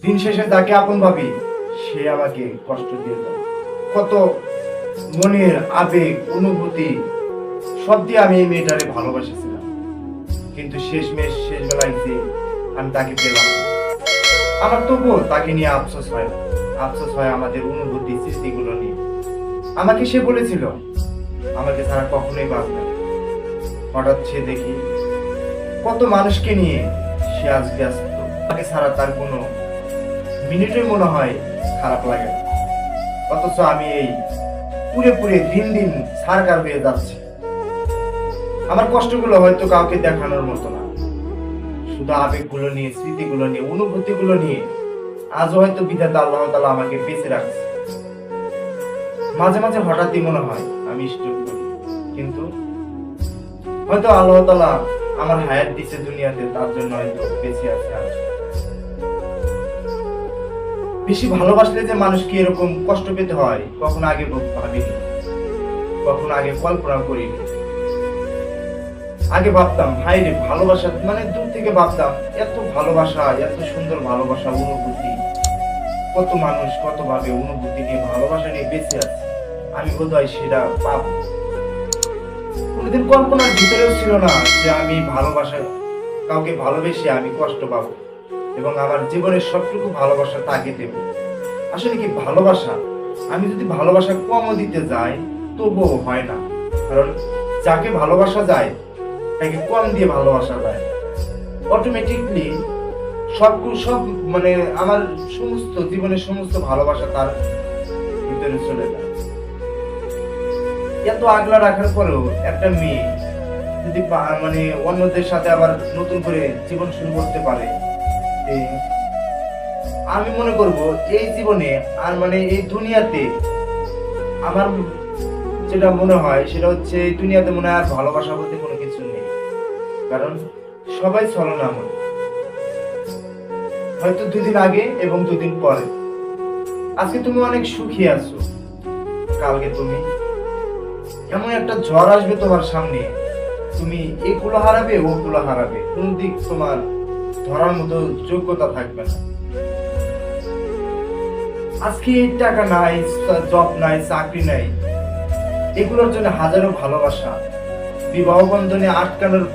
দিন শেষে যাকে আপন ভাবি সে আমাকে কষ্ট দিয়ে যায়। কত মনের আবেগ অনুভূতি সব দিয়ে আমি এই মেয়েটারে ভালোবাসেছিলাম, কিন্তু শেষ বেলায় যে আমি তাকে পেলাম, আমার তবুও তাকে নিয়ে আফসোস হয়। আফসোস হয় আমাদের অনুভূতি স্মৃতিগুলো নিয়ে। আমাকে সে বলেছিল আমাকে ছাড়া কখনোই বাঁচবে না। হঠাৎ সে দেখি কত মানুষকে নিয়ে সে আজ ব্যস্ত। তাকে ছাড়া তার কোনো মিনিটে মনে হয় খারাপ লাগে না। অথচ আমি এই পুরে পুরে দিন দিন সারগার হয়ে যাচ্ছি। আমার কষ্টগুলো হয়তো কাউকে দেখানোর মতো না, শুধু আবেগগুলো নিয়ে, স্মৃতিগুলো নিয়ে, অনুভূতিগুলো নিয়ে আজও হয়তো বিধাতা আল্লাহ তাআলা আমাকে বেঁচে রাখছে। মাঝে মাঝে হঠাৎই মনে হয় আমি স্ট্রোক করি, কিন্তু হয়তো আল্লাহ তাআলা আমার হায়াত দিচ্ছে দুনিয়াতে, তার জন্য হয়তো বেঁচে আছে আজ। বেশি ভালোবাসলে যে মানুষকে এরকম কষ্ট পেতে হয় কখনো আগে ভাবিনি, কখনো আগে কল্পনা করিনি। আগে ভাবতাম হাই রে ভালোবাসা মানে দূর থেকে ভাবতাম এত ভালোবাসা, এত সুন্দর ভালোবাসা, অনুভূতি, কত মানুষ কত ভাবে অনুভূতি নিয়ে ভালোবাসা নিয়ে বেঁচে আছে, আমি বোধহয় সেটা পাবো। কোনোদিন কল্পনার ভিতরেও ছিল না যে আমি ভালোবাসা কাউকে ভালোবেসে আমি কষ্ট পাবো এবং আমার জীবনের সবটুকু ভালোবাসা তাকে দেব। আসলে কি ভালোবাসা, আমি যদি ভালোবাসা কমও দিতে যাই তবুও হয় না, কারণ যাকে ভালোবাসা যায় তাকে কম দিয়ে ভালোবাসা যায়। অটোমেটিকলি সব মানে আমার সমস্ত জীবনের সমস্ত ভালোবাসা তার ভিতরে চলে যায়। এত আগলা রাখার পরেও একটা মেয়ে যদি মানে অন্যদের সাথে আবার নতুন করে জীবন শুরু করতে পারে, আমি মনে করব এই জীবনে আর মানে এই দুনিয়াতে আমার যেটা মনে হয় সেটা হচ্ছে এই দুনিয়াতে মনে হয় আর ভালোবাসা বলতে কোনো কিছু নেই, কারণ সবাই ছলনাময়। হয়তো দুদিন আগে এবং দুদিন পরে, আজকে তুমি অনেক সুখী আছো, কালকে তুমি এমন একটা ঝড় আসবে তোমার সামনে, তুমি এগুলো হারাবে ওগুলো হারাবে, কোন দিক তোমার ধরার মতো যোগ্যতা থাকবে না। আজকে টাকা নাই, জব নাই, চাকরি নাই, এগুলোর জন্য হাজারো ভালোবাসা বিবাহ বন্ধনে আটকানোর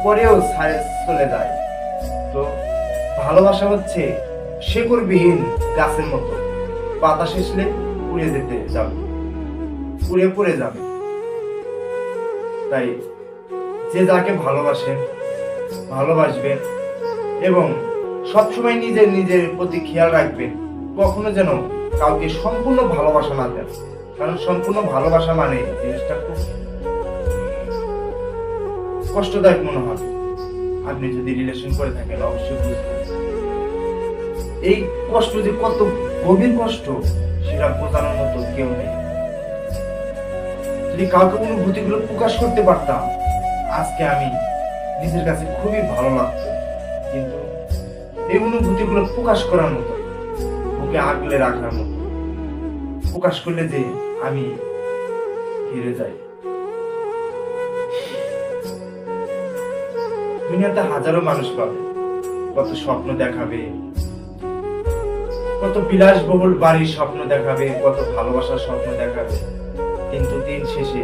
পরেও চলে যায়। তো ভালোবাসা হচ্ছে শেকড়বিহীন গাছের মতো, বাতাস এসলে উড়ে যেতে যাবে, উড়ে পড়ে যাবে। তাই যে যাকে ভালোবাসবেন এবং সবসময় নিজের প্রতি খেয়াল রাখবেন, কখনো যেন কাউকে সম্পূর্ণ ভালোবাসা না দেন, কারণ সম্পূর্ণ ভালোবাসা মানে জিনিসটা খুব কষ্টদায়ক মনে হবে। আপনি যদি রিলেশন করে থাকেন অবশ্যই বুঝবেন এই কষ্ট যে কত গভীর কষ্ট সেটা বোঝানোর মতো কেউ নেই। যদি কাউকে অনুভূতিগুলো প্রকাশ করতে পারতাম আজকে আমি নিজের কাছে খুবই ভালো লাগতো, কিন্তু এই অনুভূতিগুলো প্রকাশ করার মতো, ওকে আগলে রাখার মতো, প্রকাশ করলে যে আমি হেরে যাই। দুনিয়াতে হাজারো মানুষ পাবে, কত স্বপ্ন দেখাবে, কত বিলাসবহুল বাড়ির স্বপ্ন দেখাবে, কত ভালোবাসার স্বপ্ন দেখাবে, কিন্তু দিন শেষে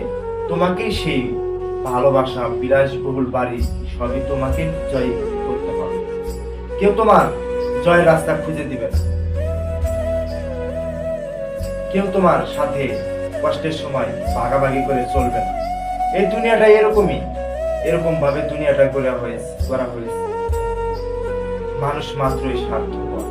তোমাকেই সেই ভালোবাসা, বিলাসবহুল বাড়ি সবই তোমাকে জয় করতে হবে। কেউ তোমার জয়ের রাস্তা খুঁজে দিবে না, কেউ তোমার সাথে কষ্টের সময় ভাগাভাগি করে চলবে না। এই দুনিয়াটা এরকমই, এরকম ভাবে দুনিয়াটা করা হয়েছে। মানুষ মাত্রই স্বার্থপর।